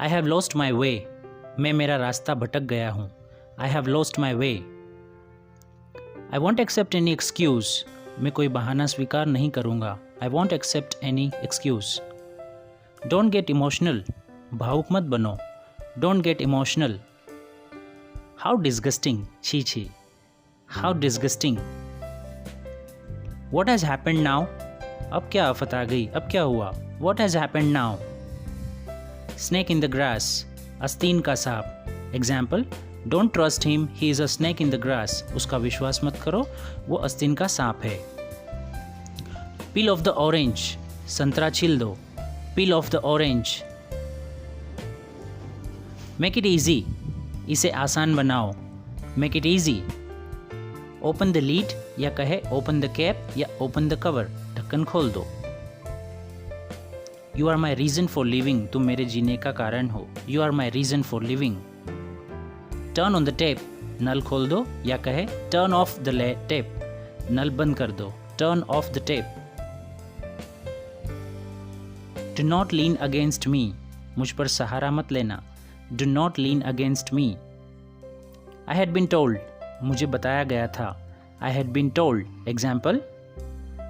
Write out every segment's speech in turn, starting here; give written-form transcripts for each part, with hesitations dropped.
I have lost my वे, मैं मेरा रास्ता भटक गया हूँ. I have lost my way. I want accept any excuse, मैं कोई बहाना स्वीकार नहीं करूँगा. I want accept any excuse. Don't get emotional, भावुक मत बनो. Don't get emotional. How disgusting, छी छी. How disgusting. What has happened now, अब क्या आफत आ गई, अब क्या हुआ. What has happened now. Snake in the grass, आस्तीन का सांप. Example, don't trust him, he is a snake in the grass. उसका विश्वास मत करो, वो आस्तीन का सांप है. पील ऑफ द ऑरेंज, संतरा छील दो. Peel off the orange. Make it easy, इसे आसान बनाओ. Make it easy. Open the lid, या कहे ओपन द कैप या ओपन द कवर, ढक्कन खोल दो. You are my reason for living, तुम मेरे जीने का कारण हो. You are my reason for living. Turn on the tap, नल खोल दो, या कहे टर्न ऑफ द टेप, नल बंद कर दो. Turn off the tape. Do not lean against me, मुझ पर सहारा मत लेना. Do not lean against me. I had been told, मुझे बताया गया था. I had been told. Example,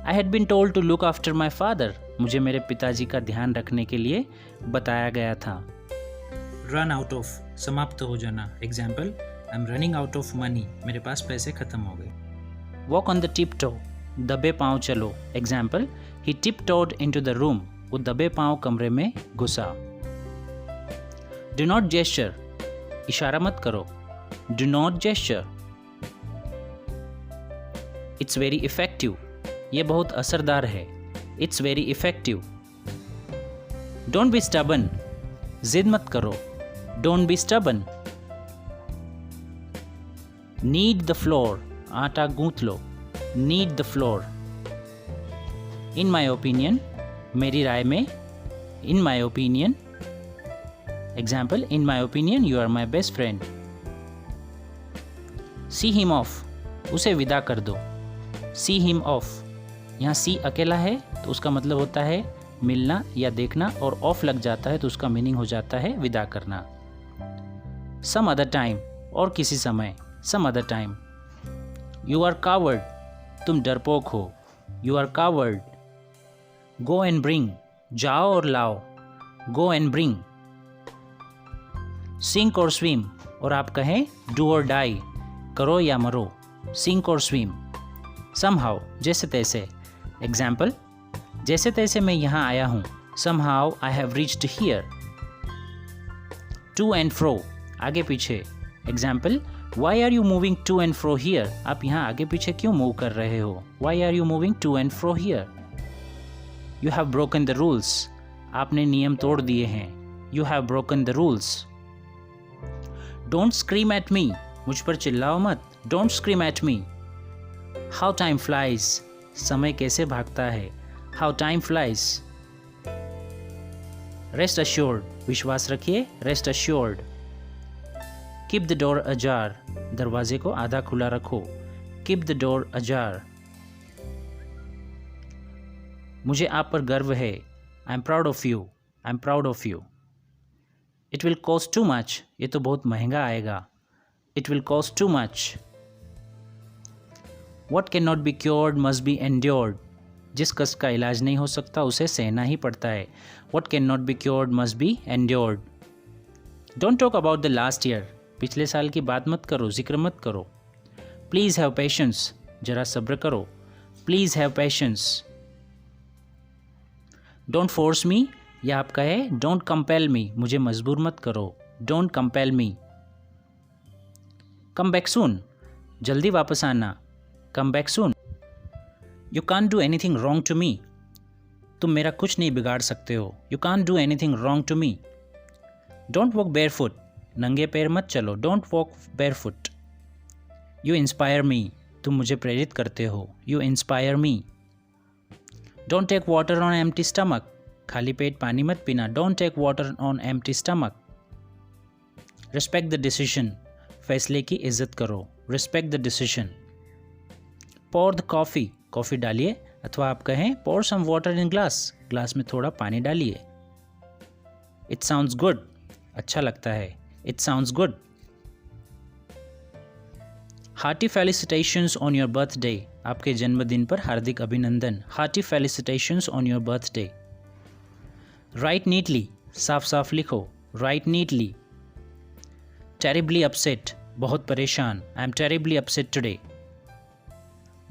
I had been told to look after my father, मुझे मेरे पिताजी का ध्यान रखने के लिए बताया गया था. रन आउट ऑफ, समाप्त हो जाना. Example, I am running out of money, मेरे पास पैसे खत्म हो गए. Walk on the tiptoe, दबे पाँव चलो. Example, he tiptoed into the room, वो दबे पाँव कमरे में घुसा. डू नॉट जेस्चर, इशारा मत करो. Do not gesture. It's very effective, ये बहुत असरदार है. It's very effective. Don't be stubborn, जिद मत करो. Don't be stubborn. Knead the flour, आटा गूंथ लो. Knead the flour. In my opinion, मेरी राय में. In my opinion. Example, in my opinion you are my best friend. See him off, उसे विदा कर दो. See him off. यहाँ सी अकेला है तो उसका मतलब होता है मिलना या देखना, और ऑफ लग जाता है तो उसका मीनिंग हो जाता है विदा करना. सम अदर टाइम, और किसी समय. Some other time. You are coward, तुम डरपोक हो. You are coward. Go and bring, जाओ और लाओ. Go and bring. सिंक और स्विम, और आप कहें डू और डाई, करो या मरो. सिंक और स्विम. समहाउ, जैसे तैसे. एग्जाम्पल, जैसे तैसे मैं यहाँ आया हूँ. Somehow I have reached here. To and fro, आगे पीछे. Example, why are you moving to and fro here, आप यहाँ आगे पीछे क्यों मूव कर रहे हो. Why are you moving to and fro here. You have broken the rules, आपने नियम तोड़ दिए हैं. You have broken the rules. Don't scream at me, मुझ पर चिल्लाओ मत. Don't scream at me. How time flies, समय कैसे भागता है. How time flies. Rest assured, विश्वास रखिए. Rest assured. Keep the door ajar, दरवाजे को आधा खुला रखो. Keep the door ajar. मुझे आप पर गर्व है. I am proud of you. I am proud of you. It will cost too much, ये तो बहुत महंगा आएगा. It will cost too much. What cannot be cured must be endured. जिस कष्ट का इलाज नहीं हो सकता उसे सहना ही पड़ता है. What cannot be cured must be endured. Don't talk about the last year. पिछले साल की बात मत करो, जिक्र मत करो. Please have patience. जरा सब्र करो. Please have patience. Don't force me, या आप कहे Don't compel me, मुझे मजबूर मत करो. Don't compel me. Come back soon. जल्दी वापस आना. Come back soon. You can't do anything wrong to me. तुम मेरा कुछ नहीं बिगाड़ सकते हो. You can't do anything wrong to me. Don't walk barefoot. नंगे पैर मत चलो. Don't walk barefoot. You inspire me. तुम मुझे प्रेरित करते हो. You inspire me. Don't take water on empty stomach. खाली पेट पानी मत पीना. Don't take water on empty stomach. Respect the decision. फैसले की इज्जत करो. Respect the decision. Pour the coffee. Coffee डालिए, अथवा आप कहें pour some water in glass. Glass में थोड़ा पानी डालिए. It sounds good. अच्छा लगता है, it sounds good. Hearty felicitations on your birthday, आपके जन्मदिन पर हार्दिक अभिनंदन। Hearty felicitations on your birthday. Write neatly, साफ साफ लिखो, राइट नीटली। टेरिबली अपसेट, बहुत परेशान, I am terribly upset today.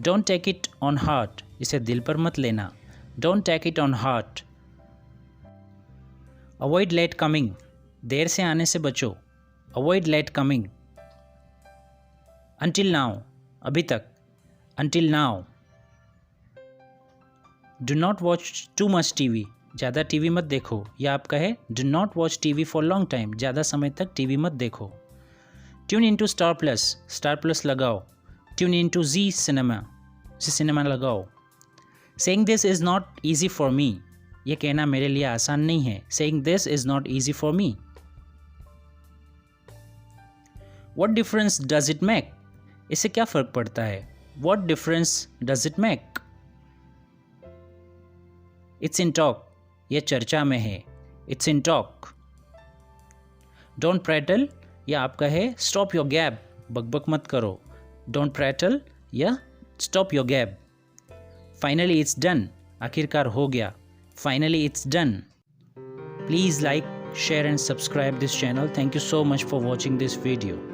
Don't take it on heart, इसे दिल पर मत लेना, don't take it on heart. Avoid late coming, देर से आने से बचो, avoid late coming. Until now, अभी तक, until now. Do not watch too much TV, ज़्यादा टीवी मत देखो, या आप कहे do not watch TV for long time, ज़्यादा समय तक टीवी मत देखो। Tune in to Star Plus लगाओ, tune in to Zee Cinema लगाओ। Saying this is not easy for me, ये कहना मेरे लिए आसान नहीं है, saying this is not easy for me. What difference does it make, इससे क्या फ़र्क पड़ता है, what difference does it make. It's in talk, यह चर्चा में है, इट्स इन टॉक। डोंट प्रैटल, या आप कहे स्टॉप योर गैब, बकबक मत करो, डोंट प्रैटल या स्टॉप योर गैब। फाइनली इट्स डन, आखिरकार हो गया, finally it's done. Please like, share and subscribe this channel. Thank you so much for watching this video.